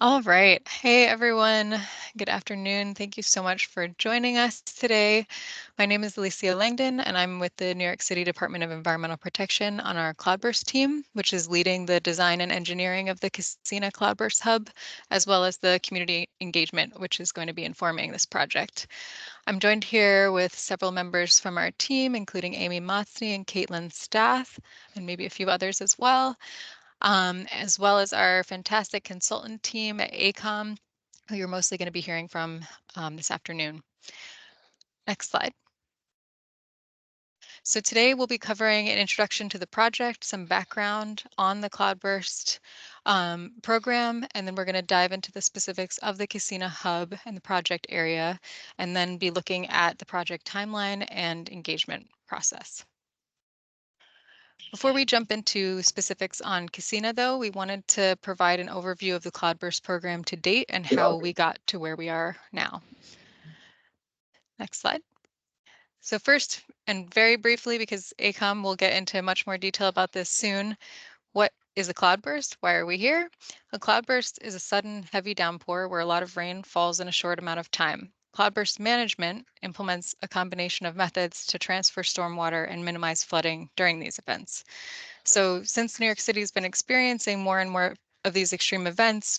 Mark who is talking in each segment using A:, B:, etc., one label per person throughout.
A: All right. Hey, everyone. Good afternoon. Thank you so much for joining us today. My name is Alicia Langdon, and I'm with the New York City Department of Environmental Protection on our Cloudburst team, which is leading the design and engineering of the Kissena Cloudburst Hub, as well as the community engagement, which is going to be informing this project. I'm joined here with several members from our team, including Amy Motsney and Caitlin Stath, and maybe a few others as well. As well as our fantastic consultant team at ACOM, who you're mostly going to be hearing from this afternoon. Next slide. So today we'll be covering an introduction to the project, some background on the Cloudburst program, and then we're going to dive into the specifics of the Kissena Hub and the project area, and then be looking at the project timeline and engagement process. Before we jump into specifics on Kissena, though, we wanted to provide an overview of the Cloudburst program to date and how we got to where we are now. Next slide. So first, and very briefly, because ACOM will get into much more detail about this soon, what is a cloudburst? Why are we here? A cloudburst is a sudden heavy downpour where a lot of rain falls in a short amount of time. Cloudburst management implements a combination of methods to transfer stormwater and minimize flooding during these events. So since New York City has been experiencing more and more of these extreme events,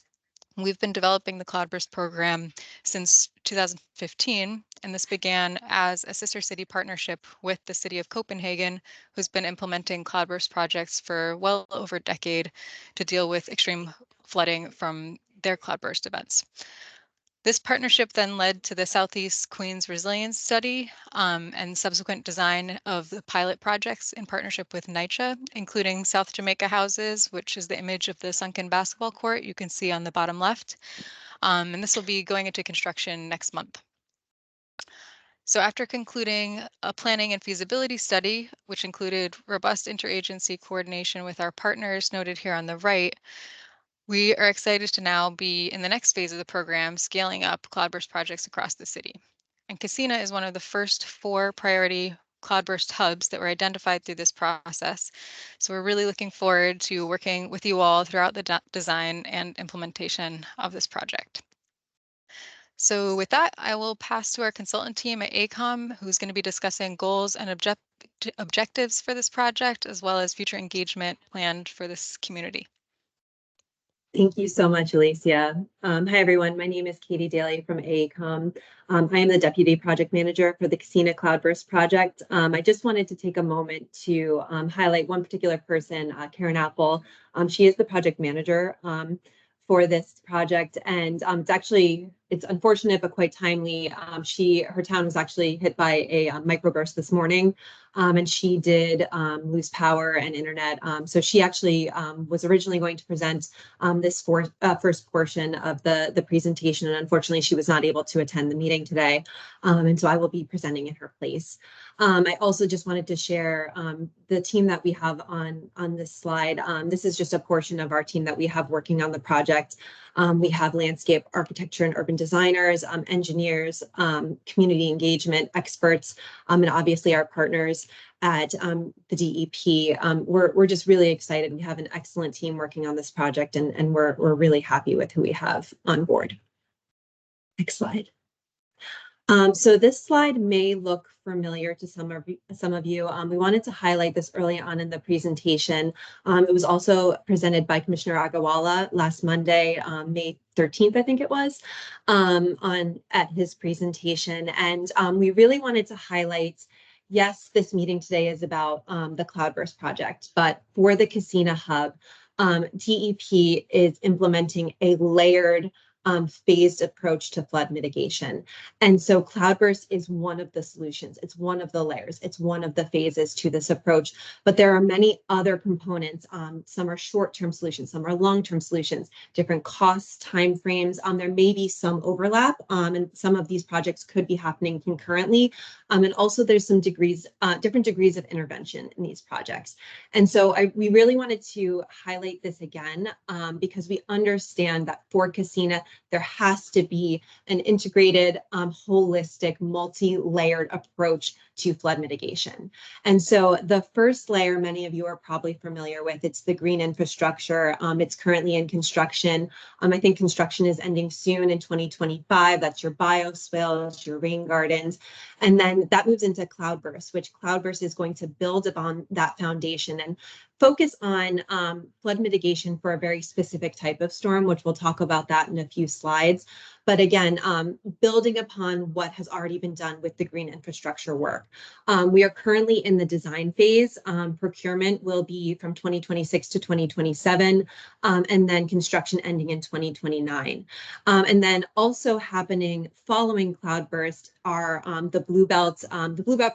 A: we've been developing the Cloudburst program since 2015, and this began as a sister city partnership with the city of Copenhagen, who's been implementing Cloudburst projects for well over a decade to deal with extreme flooding from their Cloudburst events. This partnership then led to the Southeast Queens Resilience Study and subsequent design of the pilot projects in partnership with NYCA, including South Jamaica Houses, which is the image of the sunken basketball court you can see on the bottom left. And this will be going into construction next month. So after concluding a planning and feasibility study, which included robust interagency coordination with our partners noted here on the right, we are excited to now be in the next phase of the program, scaling up Cloudburst projects across the city. And Kissena is one of the first 4 priority Cloudburst hubs that were identified through this process. So we're really looking forward to working with you all throughout the design and implementation of this project. So with that, I will pass to our consultant team at ACOM, who's going to be discussing goals and objectives for this project, as well as future engagement planned for this community.
B: Thank you so much, Alicia. Hi, everyone. My name is Katie Daly from AECOM. I am the Deputy Project Manager for the Kissena Cloudburst project. I just wanted to take a moment to highlight one particular person, Karen Apple. She is the project manager for this project, and it's unfortunate but quite timely. Her town was actually hit by a microburst this morning, and she did lose power and internet. So she actually was originally going to present this first portion of the presentation, and unfortunately she was not able to attend the meeting today, and so I will be presenting in her place. I also just wanted to share the team that we have on this slide. This is just a portion of our team that we have working on the project. We have landscape architecture and urban designers, engineers, community engagement experts, and obviously our partners at the DEP. We're just really excited. We have an excellent team working on this project, and we're really happy with who we have on board. Next slide. So this slide may look familiar to some of you. We wanted to highlight this early on in the presentation. It was also presented by Commissioner Agawala last Monday, May 13th, I think it was, at his presentation. And we really wanted to highlight, yes, this meeting today is about the Cloudburst project, but for the Kissena Hub, DEP is implementing a layered phased approach to flood mitigation. And so Cloudburst is one of the solutions. It's one of the layers. It's one of the phases to this approach. But there are many other components. Some are short-term solutions. Some are long-term solutions, different costs, timeframes. There may be some overlap, and some of these projects could be happening concurrently. And also there's some different degrees of intervention in these projects. And so we really wanted to highlight this again because we understand that for Kissena, there has to be an integrated, holistic, multi-layered approach to flood mitigation. And so the first layer, many of you are probably familiar with, it's the green infrastructure. It's currently in construction. I think construction is ending soon in 2025. That's your bioswales, your rain gardens. And then that moves into Cloudburst, which Cloudburst is going to build upon that foundation and focus on flood mitigation for a very specific type of storm, which we'll talk about that in a few slides. But again, building upon what has already been done with the green infrastructure work. We are currently in the design phase. Procurement will be from 2026 to 2027, and then construction ending in 2029. And then also happening following Cloudburst are the Blue Belt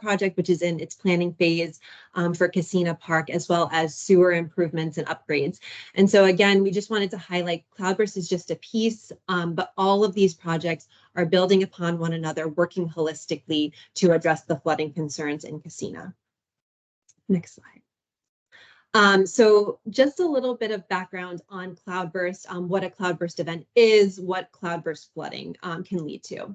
B: project, which is in its planning phase for Kissena Park, as well as sewer improvements and upgrades. And so again, we just wanted to highlight Cloudburst is just a piece, but all of these projects are building upon one another, working holistically to address the flooding concerns in Kissena. Next slide. So just a little bit of background on Cloudburst, what a Cloudburst event is, what Cloudburst flooding can lead to.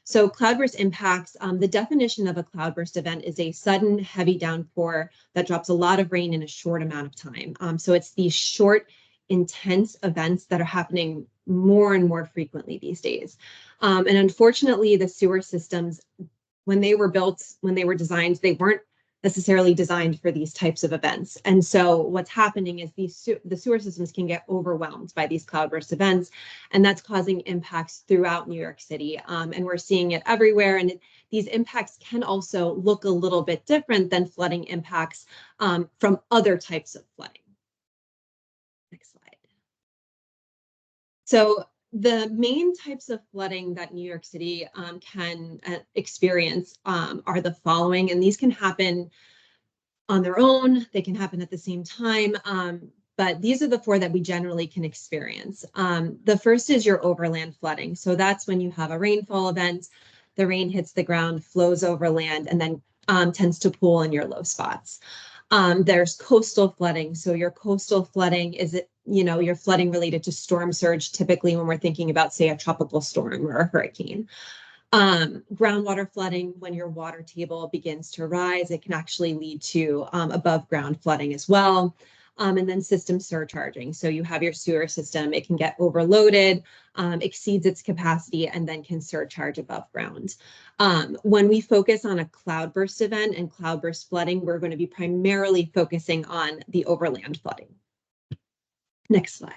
B: So cloudburst impacts, the definition of a cloudburst event is a sudden heavy downpour that drops a lot of rain in a short amount of time. So it's these short, intense events that are happening more and more frequently these days. And unfortunately, the sewer systems, when they were built, when they were designed, they weren't necessarily designed for these types of events. And so what's happening is the sewer systems can get overwhelmed by these cloudburst events, and that's causing impacts throughout New York City. And we're seeing it everywhere. And these impacts can also look a little bit different than flooding impacts from other types of flooding. Next slide. So the main types of flooding that New York City can experience are the following, and these can happen on their own, they can happen at the same time, but these are the four that we generally can experience. The first is your overland flooding. So that's when you have a rainfall event, the rain hits the ground, flows over land, and then tends to pool in your low spots. There's coastal flooding. So your coastal flooding is, your flooding related to storm surge, typically when we're thinking about, say, a tropical storm or a hurricane. Groundwater flooding, when your water table begins to rise, it can actually lead to above ground flooding as well. And then system surcharging. So you have your sewer system, it can get overloaded, exceeds its capacity, and then can surcharge above ground. When we focus on a cloudburst event and cloudburst flooding, we're going to be primarily focusing on the overland flooding. Next slide.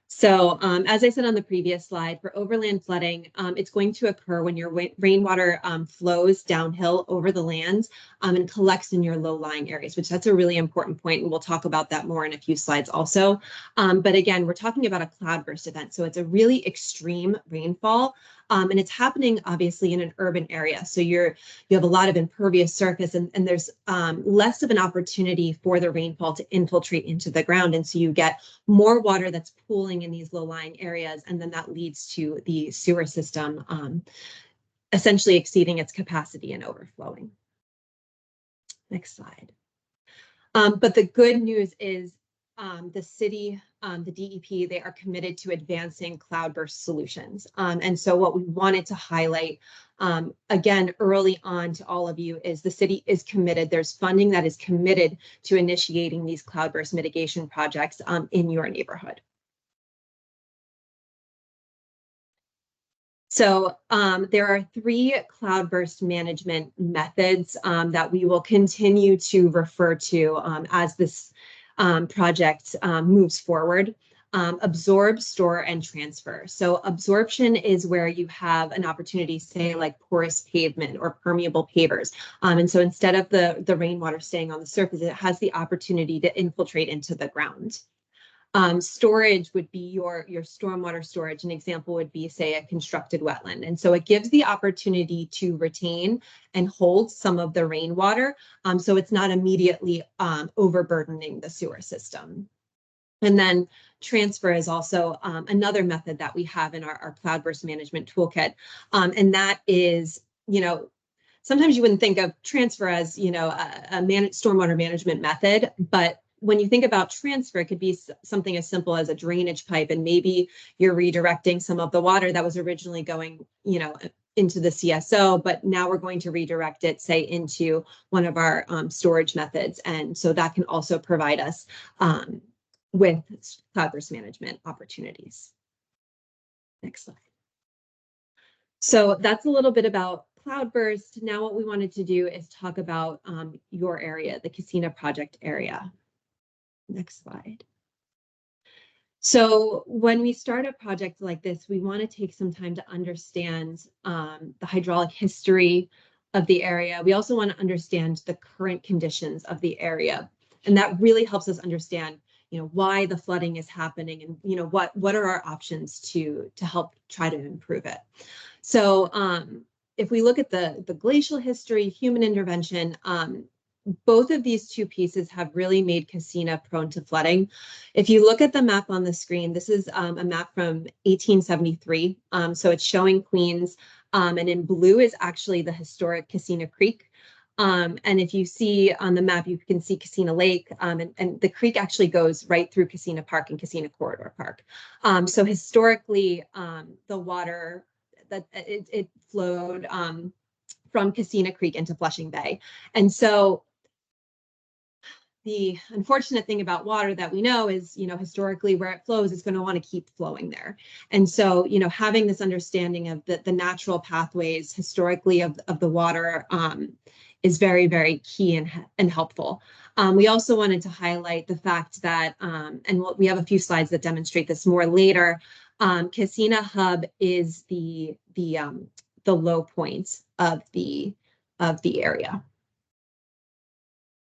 B: So as I said on the previous slide, for overland flooding, it's going to occur when your rainwater flows downhill over the land and collects in your low-lying areas, which that's a really important point, and we'll talk about that more in a few slides also. But again, we're talking about a cloudburst event, so it's a really extreme rainfall, and it's happening obviously in an urban area. So you have a lot of impervious surface, and there's less of an opportunity for the rainfall to infiltrate into the ground, and so you get more water that's pooling in these low-lying areas, and then that leads to the sewer system essentially exceeding its capacity and overflowing. Next slide. But the good news is the city, the DEP, they are committed to advancing cloudburst solutions. And so what we wanted to highlight, again, early on to all of you is the city is committed. There's funding that is committed to initiating these cloudburst mitigation projects in your neighborhood. So there are 3 cloudburst management methods that we will continue to refer to as this project moves forward. Absorb, store, and transfer. So absorption is where you have an opportunity, say like porous pavement or permeable pavers. And so instead of the rainwater staying on the surface, it has the opportunity to infiltrate into the ground. Storage would be your stormwater storage. An example would be, say, a constructed wetland. And so it gives the opportunity to retain and hold some of the rainwater, so it's not immediately overburdening the sewer system. And then transfer is also another method that we have in our cloudburst management toolkit. And that is, sometimes you wouldn't think of transfer as, a stormwater management method, but when you think about transfer, it could be something as simple as a drainage pipe, and maybe you're redirecting some of the water that was originally going, into the CSO, but now we're going to redirect it, say, into one of our storage methods. And so that can also provide us with cloudburst management opportunities. Next slide. So that's a little bit about Cloudburst. Now what we wanted to do is talk about your area, the Kissena project area. Next slide. So when we start a project like this, we want to take some time to understand the hydraulic history of the area. We also want to understand the current conditions of the area. And that really helps us understand, why the flooding is happening and, what are our options to help try to improve it. So if we look at the glacial history, human intervention, both of these two pieces have really made Kissena prone to flooding. If you look at the map on the screen, this is a map from 1873. So it's showing Queens, and in blue is actually the historic Kissena Creek. And if you see on the map, you can see Kissena Lake, and the creek actually goes right through Kissena Park and Kissena Corridor Park. So historically, the water that it flowed from Kissena Creek into Flushing Bay. And so the unfortunate thing about water that we know is, historically where it flows is going to want to keep flowing there. And so, having this understanding of the natural pathways historically of the water is very, very key and helpful. We also wanted to highlight the fact that, and we have a few slides that demonstrate this more later, Kissena Hub is the low point of the area.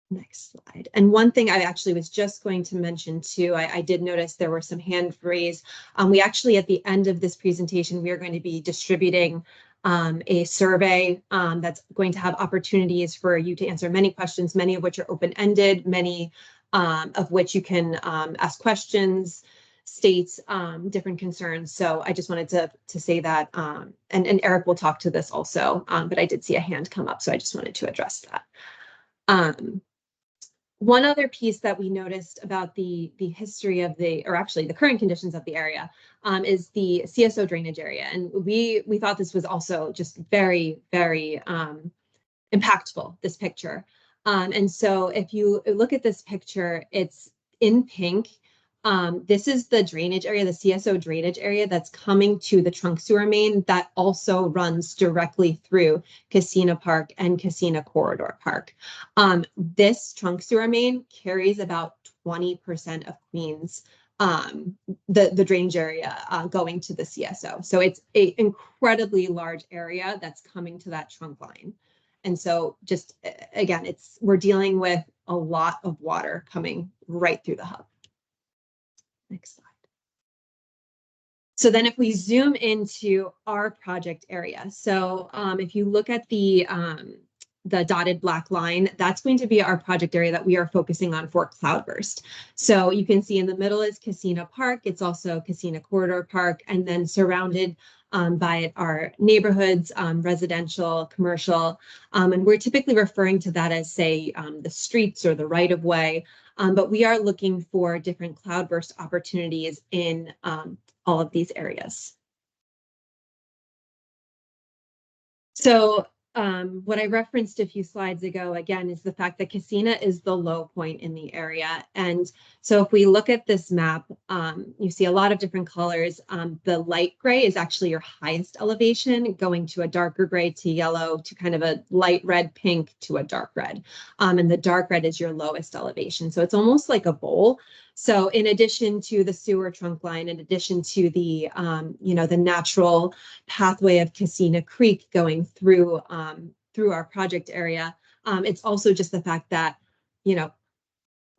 B: Next slide. And one thing I actually was just going to mention too, I did notice there were some hand raised. We actually, at the end of this presentation, we are going to be distributing a survey that's going to have opportunities for you to answer many questions, many of which are open-ended, many of which you can ask questions, state different concerns. So I just wanted to say that, and Eric will talk to this also, but I did see a hand come up, so I just wanted to address that. One other piece that we noticed about the history of or actually the current conditions of the area is the CSO drainage area. And we thought this was also just very, very impactful, this picture. And so if you look at this picture, it's in pink. This is the drainage area, the CSO drainage area that's coming to the trunk sewer main that also runs directly through Kissena Park and Kissena Corridor Park. This trunk sewer main carries about 20% of Queens, the drainage area going to the CSO. So it's an incredibly large area that's coming to that trunk line. And so just, again, we're dealing with a lot of water coming right through the hub. Next slide. So then if we zoom into our project area, so if you look at the dotted black line, that's going to be our project area that we are focusing on for Cloudburst. So you can see in the middle is Kissena Park. It's also Kissena Corridor Park, and then surrounded by it are neighborhoods, residential, commercial, and we're typically referring to that as, say, the streets or the right-of-way. But we are looking for different Cloudburst opportunities in all of these areas. So what I referenced a few slides ago, again, is the fact that Kissena is the low point in the area. And so if we look at this map, you see a lot of different colors. The light gray is actually your highest elevation, going to a darker gray to yellow to kind of a light red, pink to a dark red. And the dark red is your lowest elevation. So it's almost like a bowl. So in addition to the sewer trunk line, in addition to the, the natural pathway of Kissena Creek going through our project area, it's also just the fact that,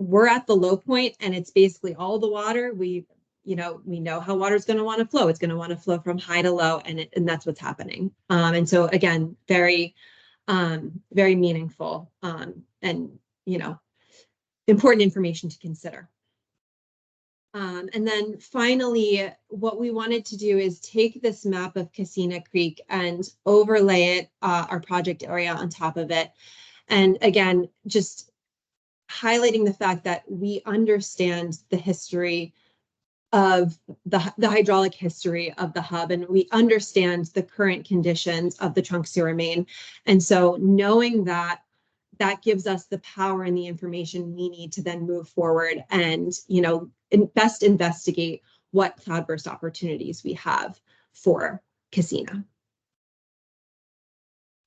B: we're at the low point and it's basically all the water. We know how water is going to want to flow. It's going to want to flow from high to low, and that's what's happening. And so again, very, very meaningful and important information to consider. And then finally, what we wanted to do is take this map of Kissena Creek and overlay it, our project area on top of it. And again, just highlighting the fact that we understand the history of the hydraulic history of the hub, and we understand the current conditions of the trunk sewer main. And so knowing that, that gives us the power and the information we need to then move forward and, you know, best investigate what cloudburst opportunities we have for Kissena.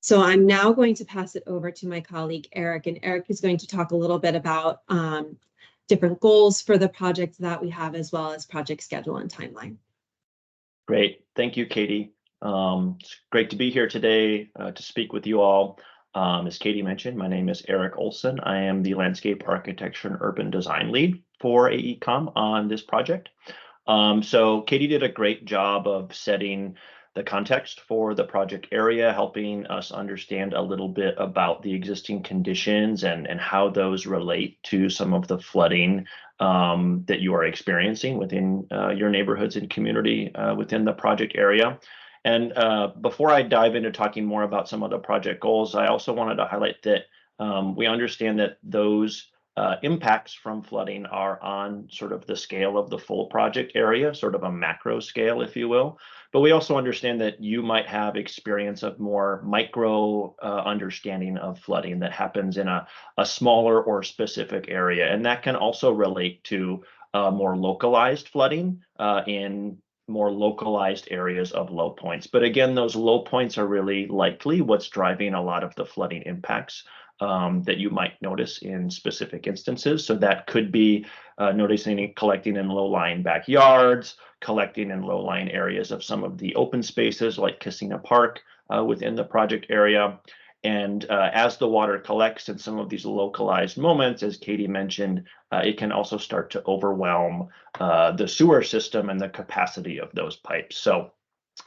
B: So I'm now going to pass it over to my colleague, Eric, and Eric is going to talk a little bit about different goals for the project that we have, as well as project schedule and timeline.
C: Great. Thank you, Katie. It's great to be here today to speak with you all. As Katie mentioned, my name is Eric Olson. I am the Landscape Architecture and Urban Design Lead for AECOM on this project. So Katie did a great job of setting the context for the project area, helping us understand a little bit about the existing conditions and how those relate to some of the flooding that you are experiencing within your neighborhoods and community within the project area. And before I dive into talking more about some of the project goals, I also wanted to highlight that we understand that those impacts from flooding are on sort of the scale of the full project area, sort of a macro scale, if you will. But we also understand that you might have experience of more micro understanding of flooding that happens in a smaller or specific area. And that can also relate to more localized flooding in more localized areas of low points. But again, those low points are really likely what's driving a lot of the flooding impacts that you might notice in specific instances. So that could be noticing collecting in low-lying backyards, collecting in low-lying areas of some of the open spaces like Kissena Park within the project area. And as the water collects in some of these localized moments, as Katie mentioned, it can also start to overwhelm the sewer system and the capacity of those pipes. So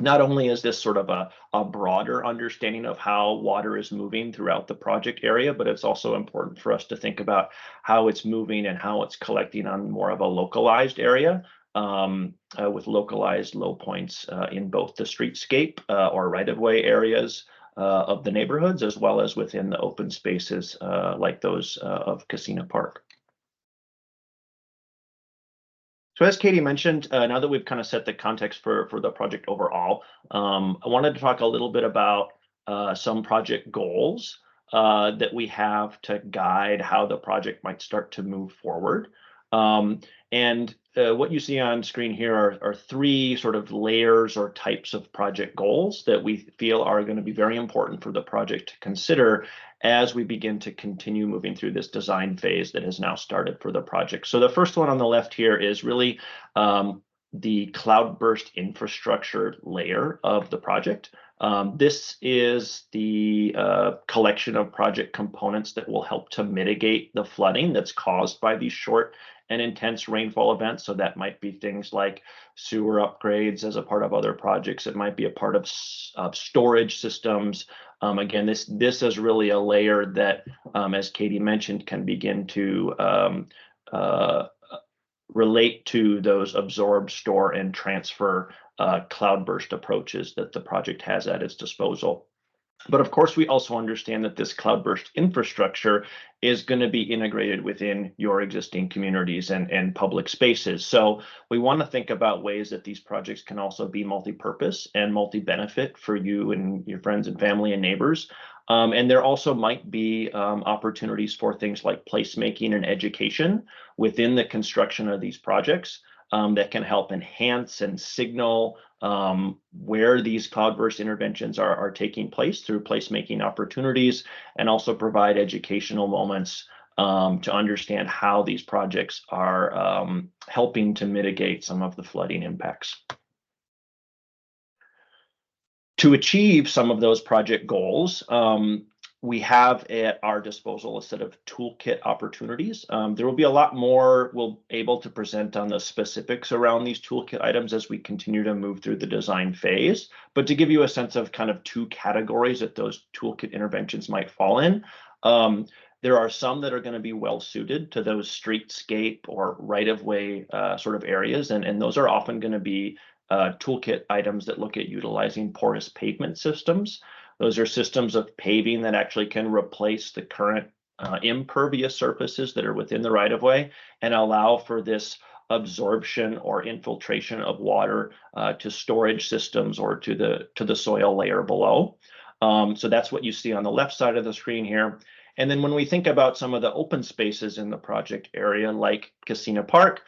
C: not only is this sort of a broader understanding of how water is moving throughout the project area, but it's also important for us to think about how it's moving and how it's collecting on more of a localized area with localized low points in both the streetscape or right-of-way areas of the neighborhoods, as well as within the open spaces like those of Kissena Park. So as Katie mentioned, now that we've kind of set the context for the project overall, I wanted to talk a little bit about some project goals that we have to guide how the project might start to move forward. And what you see on screen here are three sort of layers or types of project goals that we feel are going to be very important for the project to consider as we begin to continue moving through this design phase that has now started for the project. So the first one on the left here is really the Cloudburst infrastructure layer of the project. This is the collection of project components that will help to mitigate the flooding that's caused by these short and intense rainfall events. So that might be things like sewer upgrades as a part of other projects. It might be a part of storage systems. Again, this is really a layer that, as Katie mentioned, can begin to relate to those absorb, store, and transfer cloudburst approaches that the project has at its disposal. But of course, we also understand that this cloudburst infrastructure is going to be integrated within your existing communities and public spaces. So we want to think about ways that these projects can also be multi-purpose and multi-benefit for you and your friends and family and neighbors. And there also might be opportunities for things like placemaking and education within the construction of these projects that can help enhance and signal where these cloudburst interventions are taking place through placemaking opportunities, and also provide educational moments to understand how these projects are helping to mitigate some of the flooding impacts. To achieve some of those project goals, we have at our disposal a set of toolkit opportunities. There will be a lot more we'll able to present on the specifics around these toolkit items as we continue to move through the design phase. But to give you a sense of kind of two categories that those toolkit interventions might fall in, there are some that are going to be well suited to those streetscape or right-of-way sort of areas, and those are often going to be toolkit items that look at utilizing porous pavement systems. Those are systems of paving that actually can replace the current impervious surfaces that are within the right-of-way and allow for this absorption or infiltration of water to storage systems or to the soil layer below. So that's what you see on the left side of the screen here. And then when we think about some of the open spaces in the project area, like Kissena Park,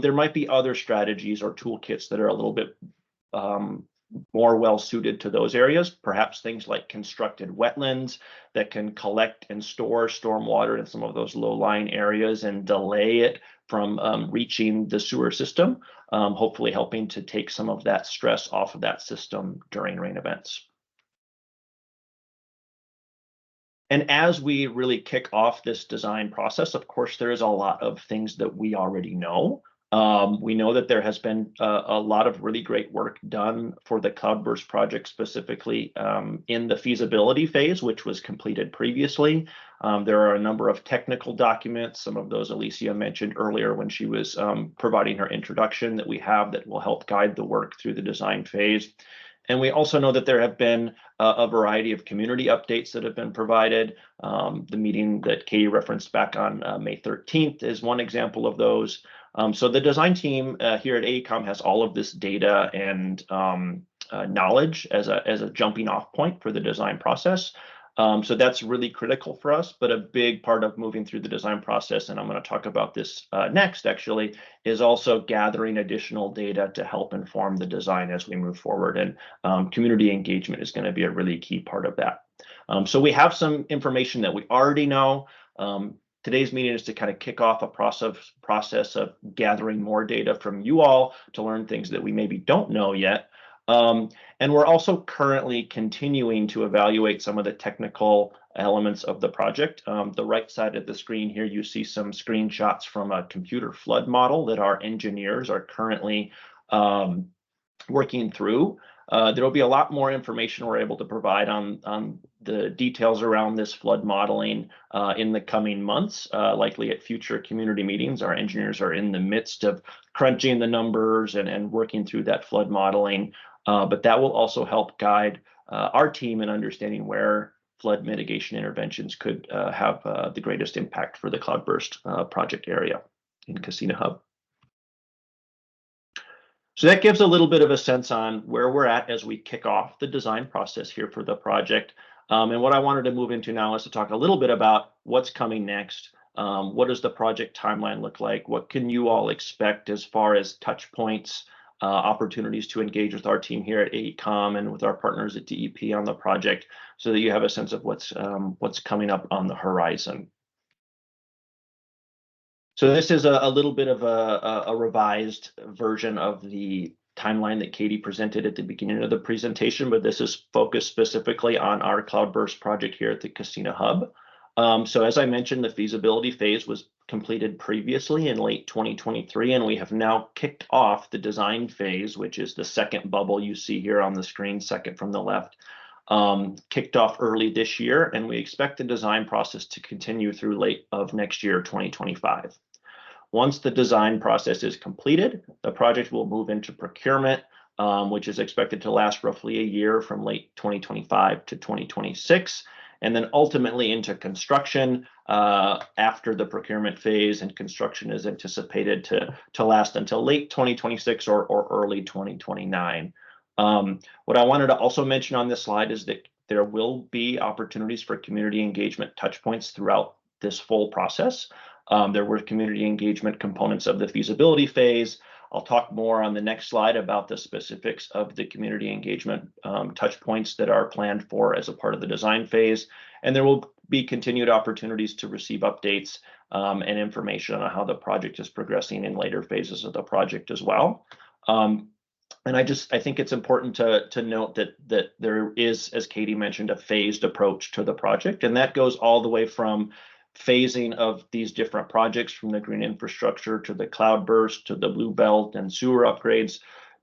C: there might be other strategies or toolkits that are a little bit more well suited to those areas. Perhaps things like constructed wetlands that can collect and store stormwater in some of those low-lying areas and delay it from reaching the sewer system, hopefully helping to take some of that stress off of that system during rain events. And as we really kick off this design process, of course, there is a lot of things that we already know. We know that there has been a lot of really great work done for the Cloudburst project, specifically in the feasibility phase, which was completed previously. There are a number of technical documents, some of those Alicia mentioned earlier when she was providing her introduction, that we have that will help guide the work through the design phase. And we also know that there have been a variety of community updates that have been provided. The meeting that Katie referenced back on May 13th is one example of those. So the design team here at AECOM has all of this data and knowledge as a jumping off point for the design process. So that's really critical for us, but a big part of moving through the design process, and I'm going to talk about this next actually, is also gathering additional data to help inform the design as we move forward. And community engagement is going to be a really key part of that. So we have some information that we already know. Today's meeting is to kind of kick off a process of gathering more data from you all to learn things that we maybe don't know yet. And we're also currently continuing to evaluate some of the technical elements of the project. The right side of the screen here, you see some screenshots from a computer flood model that our engineers are currently working through. There will be a lot more information we're able to provide on the details around this flood modeling in the coming months, likely at future community meetings. Our engineers are in the midst of crunching the numbers and working through that flood modeling. But that will also help guide our team in understanding where flood mitigation interventions could have the greatest impact for the Cloudburst project area in Kissena Hub. So that gives a little bit of a sense on where we're at as we kick off the design process here for the project. And what I wanted to move into now is to talk a little bit about what's coming next. What does the project timeline look like? What can you all expect as far as touch points, opportunities to engage with our team here at AECOM and with our partners at DEP on the project, so that you have a sense of what's coming up on the horizon. So this is a little bit of a revised version of the timeline that Katie presented at the beginning of the presentation, but this is focused specifically on our Cloudburst project here at the Kissena Hub. So as I mentioned, the feasibility phase was completed previously in late 2023, and we have now kicked off the design phase, which is the second bubble you see here on the screen, second from the left. Kicked off early this year, and we expect the design process to continue through late of next year, 2025. Once the design process is completed, the project will move into procurement, which is expected to last roughly a year from late 2025 to 2026, and then ultimately into construction after the procurement phase, and construction is anticipated to last until late 2026 or early 2029. What I wanted to also mention on this slide is that there will be opportunities for community engagement touchpoints throughout this full process. There were community engagement components of the feasibility phase. I'll talk more on the next slide about the specifics of the community engagement touchpoints that are planned for as a part of the design phase. And there will be continued opportunities to receive updates and information on how the project is progressing in later phases of the project as well. And I think it's important to note that there is, as Katie mentioned, a phased approach to the project, and that goes all the way from phasing of these different projects, from the green infrastructure to the Cloudburst to the Blue Belt and sewer upgrades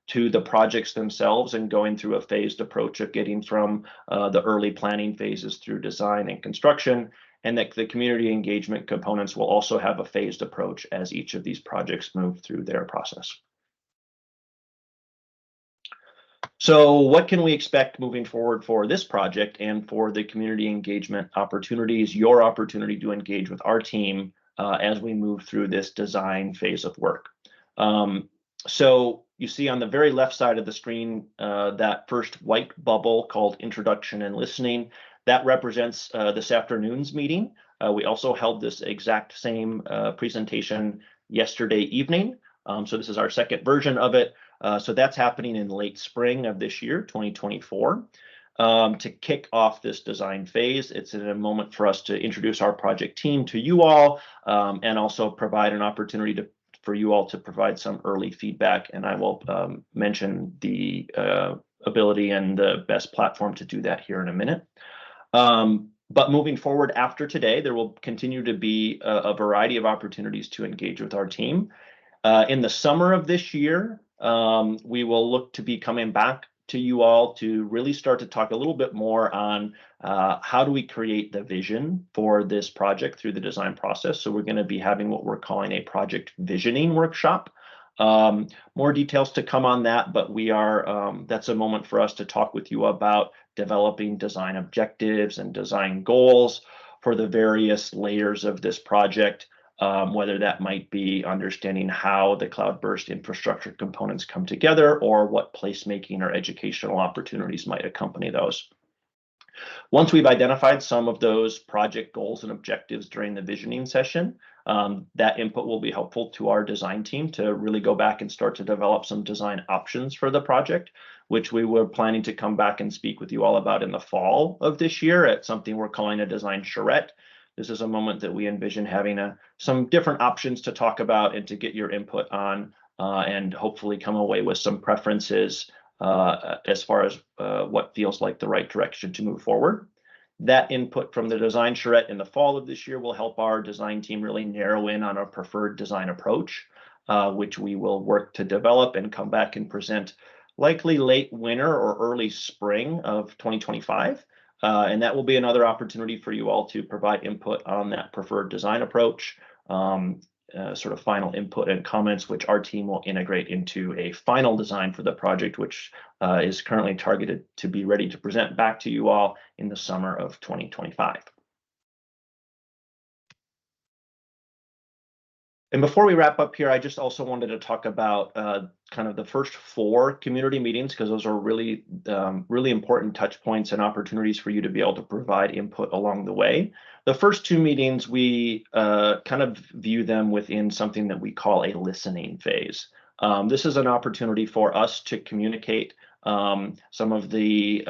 C: to the projects themselves, and going through a phased approach of getting from the early planning phases through design and construction, and that the community engagement components will also have a phased approach as each of these projects move through their process. So what can we expect moving forward for this project and for the community engagement opportunities, your opportunity to engage with our team as we move through this design phase of work? So you see on the very left side of the screen that first white bubble called Introduction and Listening. That represents this afternoon's meeting. We also held this exact same presentation yesterday evening. So this is our second version of it. So that's happening in late spring of this year, 2024. To kick off this design phase, it's in a moment for us to introduce our project team to you all and also provide an opportunity for you all to provide some early feedback. And I will mention the ability and the best platform to do that here in a minute. But moving forward after today, there will continue to be a variety of opportunities to engage with our team. In the summer of this year, we will look to be coming back to you all to really start to talk a little bit more on how do we create the vision for this project through the design process. So we're going to be having what we're calling a project visioning workshop. More details to come on that, but we are that's a moment for us to talk with you about developing design objectives and design goals for the various layers of this project. Whether that might be understanding how the Cloudburst infrastructure components come together or what placemaking or educational opportunities might accompany those. Once we've identified some of those project goals and objectives during the visioning session, that input will be helpful to our design team to really go back and start to develop some design options for the project, which we were planning to come back and speak with you all about in the fall of this year at something we're calling a design charrette. This is a moment that we envision having some different options to talk about and to get your input on and hopefully come away with some preferences as far as what feels like the right direction to move forward. That input from the design charrette in the fall of this year will help our design team really narrow in on a preferred design approach, which we will work to develop and come back and present likely late winter or early spring of 2025. And that will be another opportunity for you all to provide input on that preferred design approach, sort of final input and comments, which our team will integrate into a final design for the project, which is currently targeted to be ready to present back to you all in the summer of 2025. And before we wrap up here, I just also wanted to talk about kind of the first 4 community meetings, because those are really, really important touch points and opportunities for you to be able to provide input along the way. The first 2 meetings, we kind of view them within something that we call a listening phase. This is an opportunity for us to communicate some of the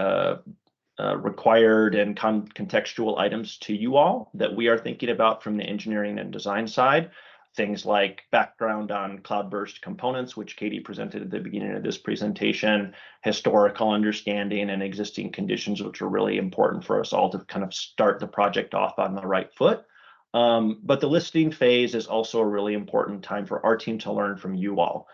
C: required and contextual items to you all that we are thinking about from the engineering and design side. Things like background on Cloudburst components, which Katie presented at the beginning of this presentation, historical understanding and existing conditions, which are really important for us all to kind of start the project off on the right foot. But the listening phase is also a really important time for our team to learn from you all.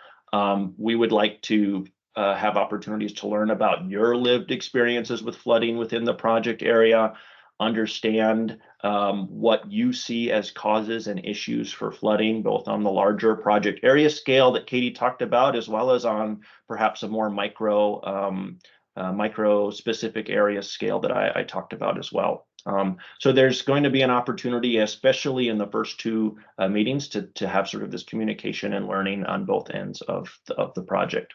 C: We would like to have opportunities to learn about your lived experiences with flooding within the project area, understand what you see as causes and issues for flooding, both on the larger project area scale that Katie talked about, as well as on perhaps a more micro specific area scale that I talked about as well. So there's going to be an opportunity, especially in the first 2 meetings, to have sort of this communication and learning on both ends of the project.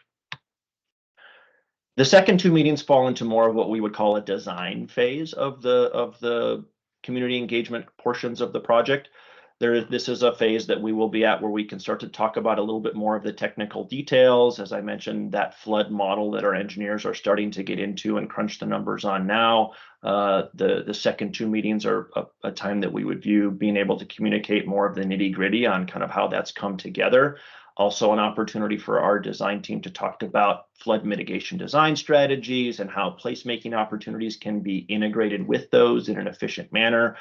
C: The second 2 meetings fall into more of what we would call a design phase of the community engagement portions of the project. This is a phase that we will be at where we can start to talk about a little bit more of the technical details. As I mentioned, that flood model that our engineers are starting to get into and crunch the numbers on now. The second 2 meetings are a time that we would view being able to communicate more of the nitty-gritty on kind of how that's come together. Also an opportunity for our design team to talk about flood mitigation design strategies and how placemaking opportunities can be integrated with those in an efficient manner.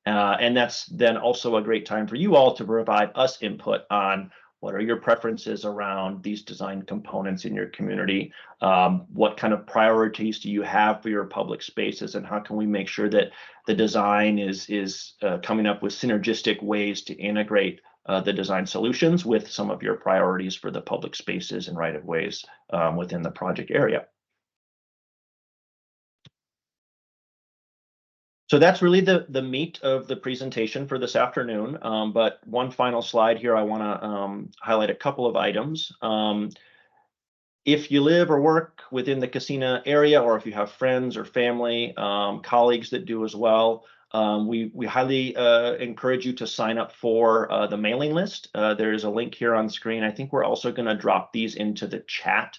C: And that's then also a great time for you all to provide us input on what are your preferences around these design components in your community? What kind of priorities do you have for your public spaces, and how can we make sure that the design is coming up with synergistic ways to integrate the design solutions with some of your priorities for the public spaces and right-of-ways within the project area. So that's really the meat of the presentation for this afternoon. But one final slide here, I want to highlight a couple of items. If you live or work within the Kissena area, or if you have friends or family, colleagues that do as well, we highly encourage you to sign up for the mailing list. There is a link here on screen. I think we're also going to drop these into the chat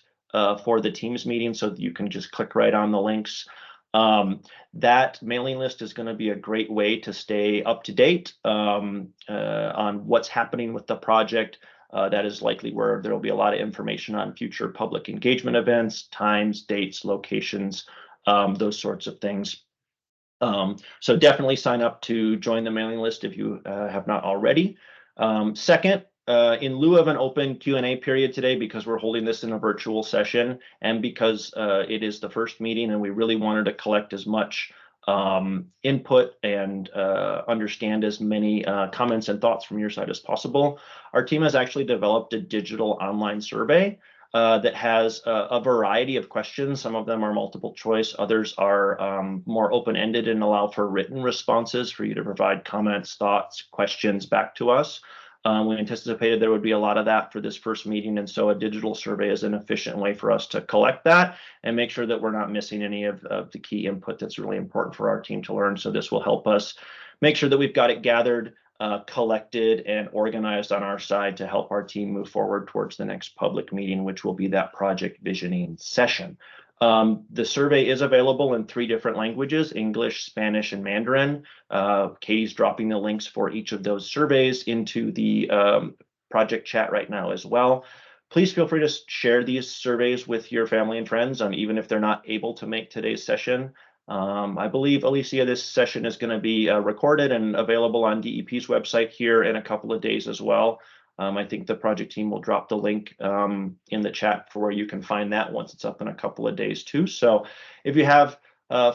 C: for the Teams meeting so that you can just click right on the links. That mailing list is going to be a great way to stay up to date on what's happening with the project. That is likely where there will be a lot of information on future public engagement events, times, dates, locations, those sorts of things. So definitely sign up to join the mailing list if you have not already. Second, in lieu of an open Q&A period today, because we're holding this in a virtual session and because it is the first meeting and we really wanted to collect as much input and understand as many comments and thoughts from your side as possible, our team has actually developed a digital online survey that has a variety of questions. Some of them are multiple choice, others are more open-ended and allow for written responses for you to provide comments, thoughts, questions back to us. We anticipated there would be a lot of that for this first meeting, and so a digital survey is an efficient way for us to collect that and make sure that we're not missing any of the key input that's really important for our team to learn. So this will help us make sure that we've got it gathered, collected, and organized on our side to help our team move forward towards the next public meeting, which will be that project visioning session. The survey is available in 3 different languages: English, Spanish, and Mandarin. Katie's dropping the links for each of those surveys into the project chat right now as well. Please feel free to share these surveys with your family and friends, even if they're not able to make today's session. I believe, Alicia, this session is going to be recorded and available on DEP's website here in a couple of days as well. I think the project team will drop the link in the chat for where you can find that once it's up in a couple of days too. So if you have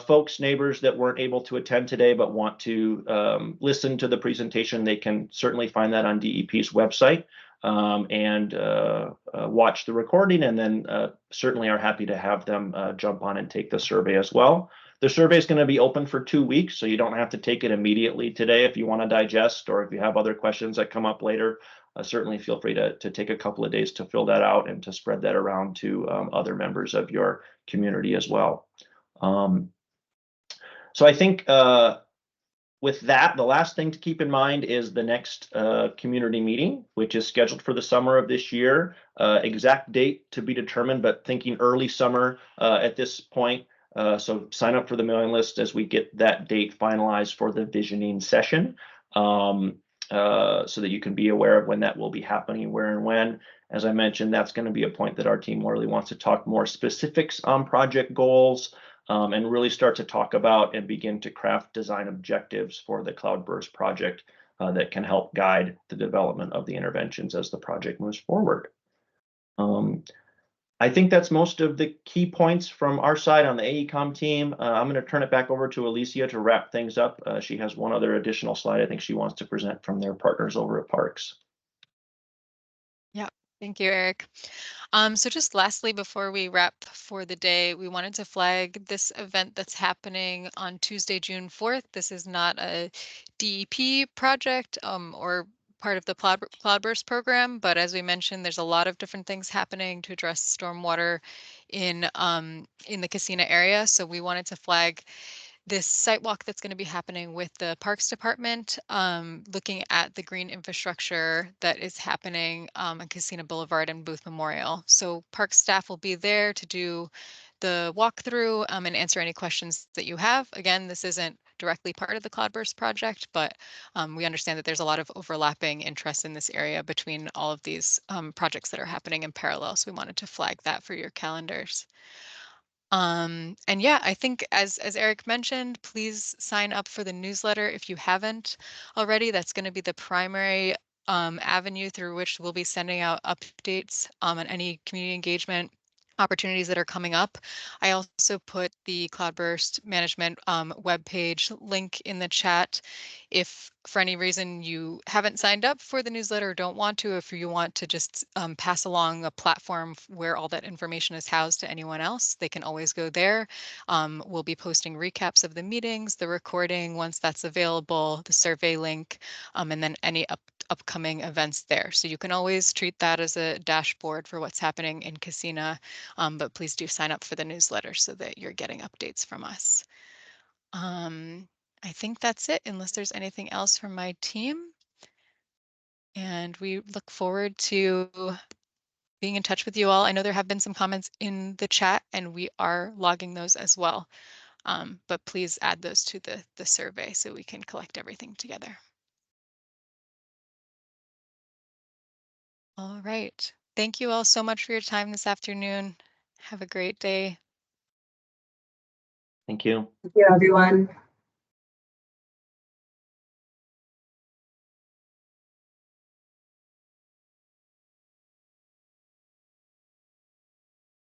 C: folks, neighbors that weren't able to attend today but want to listen to the presentation, they can certainly find that on DEP's website and watch the recording, and then certainly are happy to have them jump on and take the survey as well. The survey is going to be open for 2 weeks, so you don't have to take it immediately today if you want to digest, or if you have other questions that come up later. Certainly feel free to take a couple of days to fill that out and to spread that around to other members of your community as well. So I think with that, the last thing to keep in mind is the next community meeting, which is scheduled for the summer of this year. Exact date to be determined, but thinking early summer at this point. So sign up for the mailing list as we get that date finalized for the visioning session, so that you can be aware of when that will be happening, where and when. As I mentioned, that's going to be a point that our team really wants to talk more specifics on project goals, and really start to talk about and begin to craft design objectives for the Cloudburst project that can help guide the development of the interventions as the project moves forward. I think that's most of the key points from our side on the AECOM team. I'm going to turn it back over to Alicia to wrap things up. She has one other additional slide I think she wants to present from their partners over at Parks.
A: Yeah, thank you, Eric. So just lastly, before we wrap for the day, we wanted to flag this event that's happening on Tuesday, June 4th. This is not a DEP project or part of the Cloudburst program, but as we mentioned, there's a lot of different things happening to address stormwater in the Kissena area. So we wanted to flag this site walk that's going to be happening with the Parks Department, looking at the green infrastructure that is happening on Kissena Boulevard and Booth Memorial. So Parks staff will be there to do the walkthrough and answer any questions that you have. Again, this isn't directly part of the Cloudburst project, but we understand that there's a lot of overlapping interest in this area between all of these projects that are happening in parallel. So we wanted to flag that for your calendars. And yeah, I think as Eric mentioned, please sign up for the newsletter if you haven't already. That's going to be the primary avenue through which we'll be sending out updates on any community engagement opportunities that are coming up. I also put the Cloudburst management webpage link in the chat. If for any reason you haven't signed up for the newsletter or don't want to, if you want to just pass along a platform where all that information is housed to anyone else, they can always go there. We'll be posting recaps of the meetings, the recording once that's available, the survey link, and then any upcoming events there. So you can always treat that as a dashboard for what's happening in Kissena, but please do sign up for the newsletter so that you're getting updates from us. I think that's it, unless there's anything else from my team. And we look forward to being in touch with you all. I know there have been some comments in the chat and we are logging those as well. But please add those to the survey so we can collect everything together. All right. Thank you all so much for your time this afternoon. Have a great day.
C: Thank you.
B: Thank you, everyone.